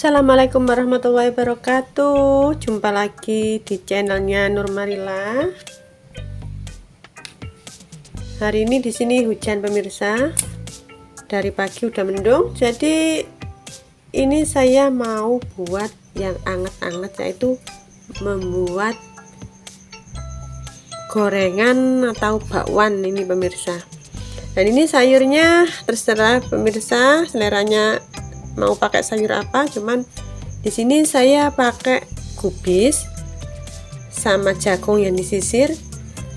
Assalamualaikum warahmatullahi wabarakatuh. Jumpa lagi di channelnya Nur Marila. Hari ini di sini hujan pemirsa. Dari pagi udah mendung. Jadi ini saya mau buat yang anget-anget, yaitu membuat gorengan atau bakwan ini pemirsa. Dan ini sayurnya terserah pemirsa seleranya mau pakai sayur apa, cuman di sini saya pakai kubis sama jagung yang disisir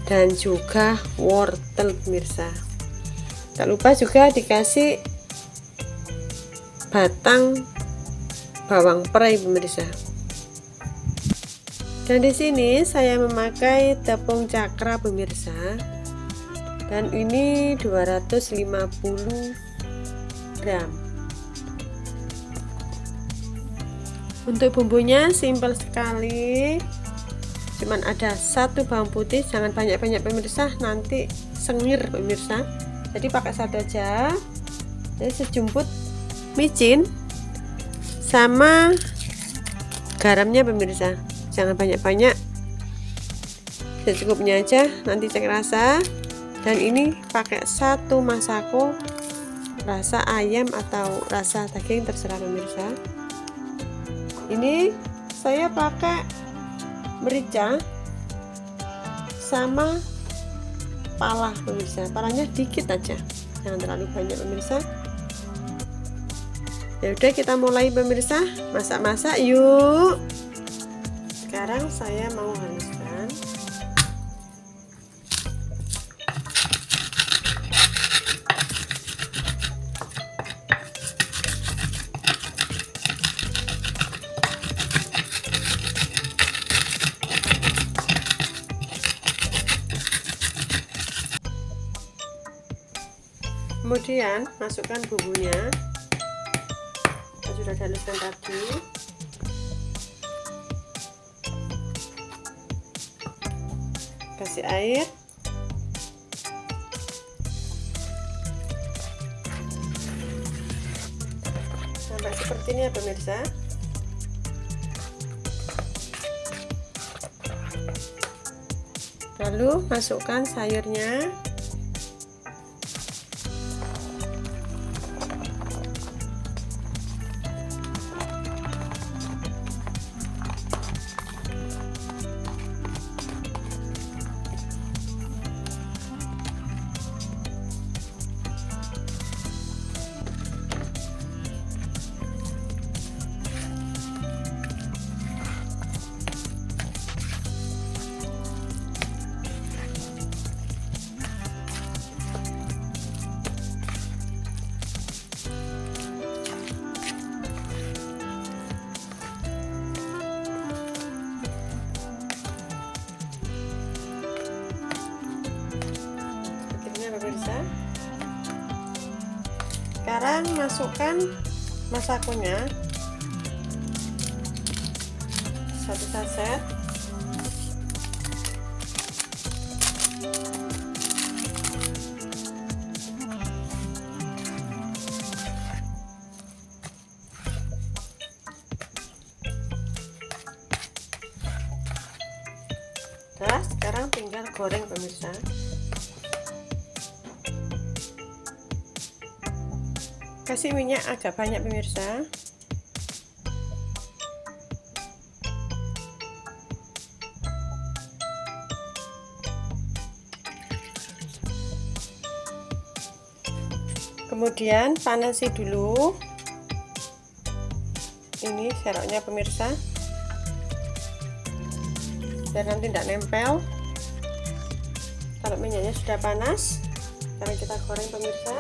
dan juga wortel pemirsa. Tak lupa juga dikasih batang bawang perai pemirsa. Dan di sini saya memakai tepung cakra pemirsa. Dan ini 250 gram. Untuk bumbunya simpel sekali, cuman ada satu bawang putih, jangan banyak-banyak pemirsa, nanti sengir pemirsa. Jadi pakai satu aja. Jadi sejumput micin sama garamnya pemirsa, jangan banyak-banyak, secukupnya aja, nanti cek rasa. Dan ini pakai satu masako rasa ayam atau rasa daging terserah pemirsa. Ini saya pakai merica sama pala pemirsa, palanya dikit aja, jangan terlalu banyak pemirsa. Ya udah, kita mulai pemirsa, masak-masak yuk. Sekarang saya mau haluskan. Kemudian masukkan bumbunya yang sudah dihaluskan tadi. Kasih air. Sampai seperti ini ya pemirsa. Lalu masukkan sayurnya. Pemirsa, sekarang masukkan masakonya, satu saset. Nah, sekarang tinggal goreng pemirsa. Kasih minyak agak banyak pemirsa. Kemudian panasi dulu. Ini seroknya pemirsa, biar nanti tidak nempel. Kalau minyaknya sudah panas, sekarang kita goreng pemirsa.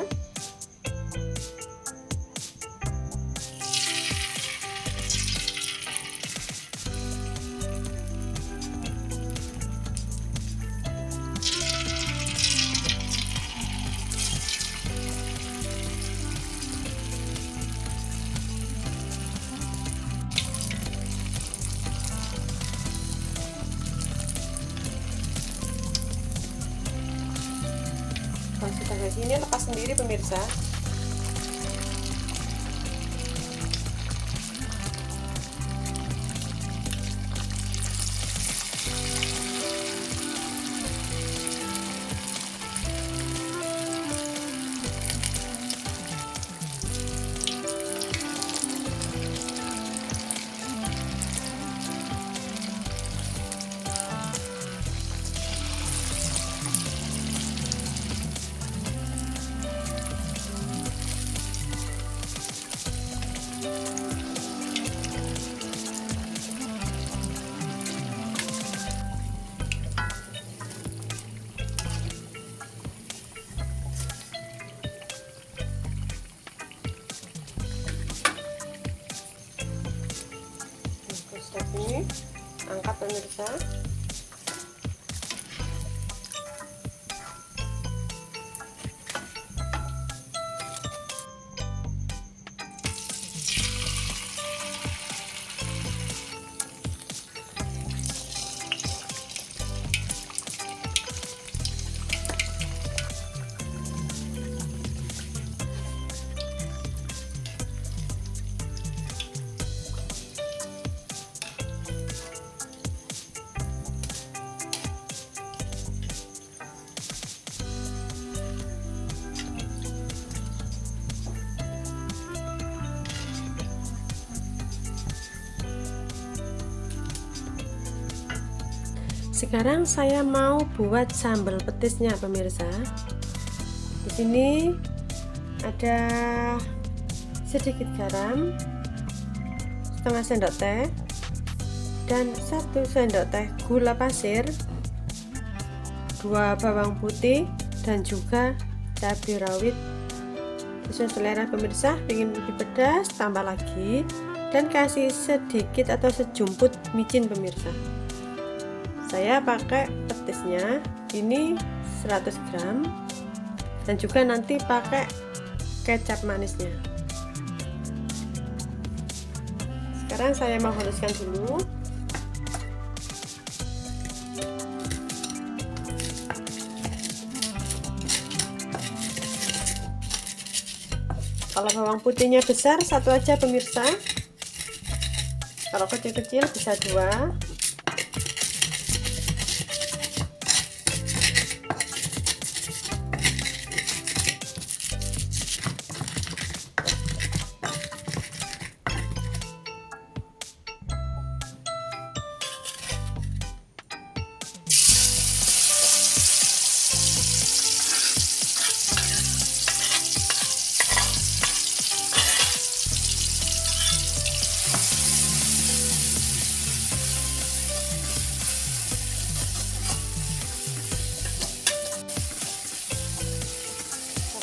Kalau sudah kayak gini lepas sendiri pemirsa. pemirsa. Sekarang saya mau buat sambal petisnya pemirsa. Di sini ada sedikit garam, setengah sendok teh, dan 1 sendok teh gula pasir, 2 bawang putih, dan juga cabai rawit sesuai selera pemirsa. Ingin lebih pedas tambah lagi, dan kasih sedikit atau sejumput micin pemirsa. Saya pakai petisnya ini 100 gram, dan juga nanti pakai kecap manisnya. Sekarang saya mau haluskan dulu. Kalau bawang putihnya besar 1 aja pemirsa, kalau kecil-kecil bisa 2.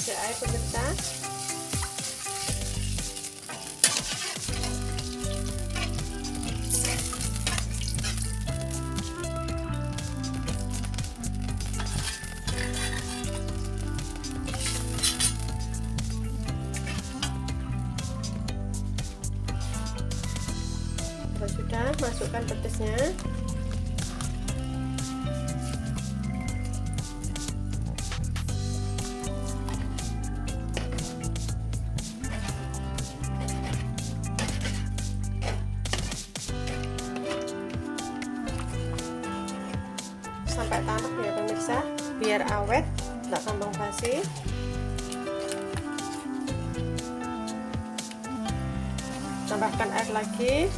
Air pemirsa, kalau sudah masukkan petisnya. Sampai tamak ya pemirsa, biar awet, tidak gampang basi. Tambahkan air lagi.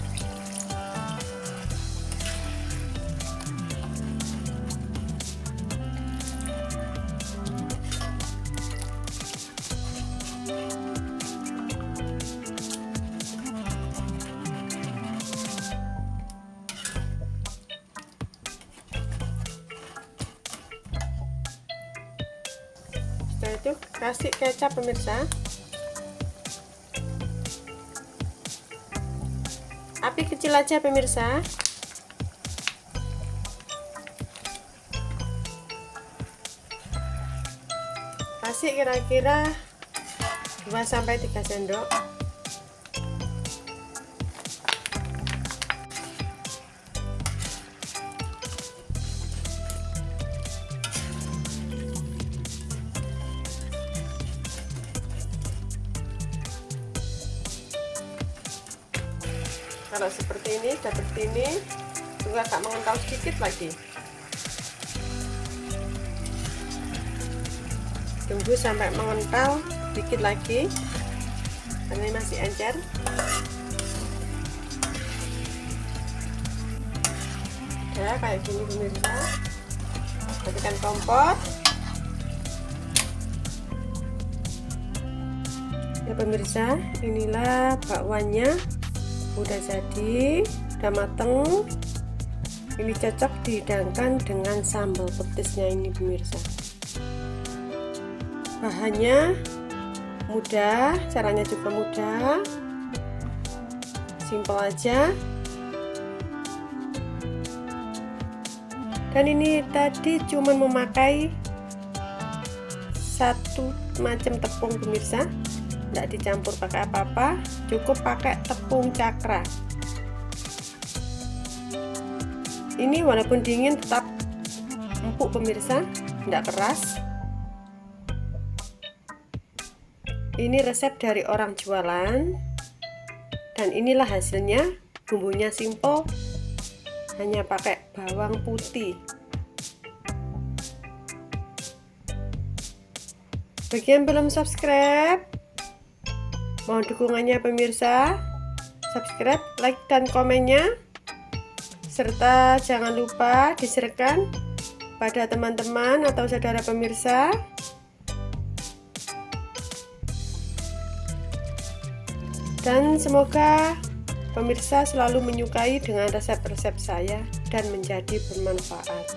Setelah itu kasih kecap pemirsa. Api kecil aja pemirsa. Kasih kira-kira 2-3 sendok. Kalau seperti ini, seperti ini, juga agak mengental sedikit lagi. Tunggu sampai mengental sedikit lagi, karena ini masih encer. Ya, kayak gini pemirsa. Matikan kompor. Ya pemirsa, inilah bakwannya. Udah jadi, udah mateng. Ini cocok dihidangkan dengan sambal petisnya ini pemirsa. Bahannya mudah, caranya juga mudah, simple aja. Dan ini tadi cuma memakai satu macam tepung pemirsa, tidak dicampur pakai apa-apa, cukup pakai tepung cakra. Ini walaupun dingin tetap empuk pemirsa, tidak keras. Ini resep dari orang jualan, dan inilah hasilnya. Bumbunya simple, hanya pakai bawang putih. Bagi yang belum subscribe, mohon dukungannya pemirsa. Subscribe, like, dan komennya, serta jangan lupa di-share-kan pada teman-teman atau saudara pemirsa. Dan semoga pemirsa selalu menyukai dengan resep-resep saya dan menjadi bermanfaat.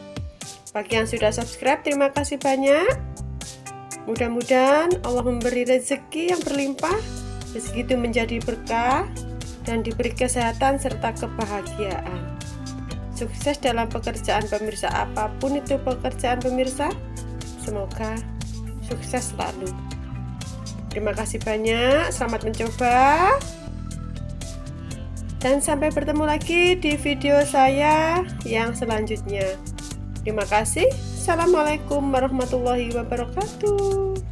Bagi yang sudah subscribe, terima kasih banyak. Mudah-mudahan Allah memberi rezeki yang berlimpah, rezeki itu menjadi berkah, dan diberi kesehatan serta kebahagiaan. Sukses dalam pekerjaan pemirsa, apapun itu pekerjaan pemirsa, semoga sukses selalu. Terima kasih banyak, selamat mencoba. Dan sampai bertemu lagi di video saya yang selanjutnya. Terima kasih. Assalamualaikum warahmatullahi wabarakatuh.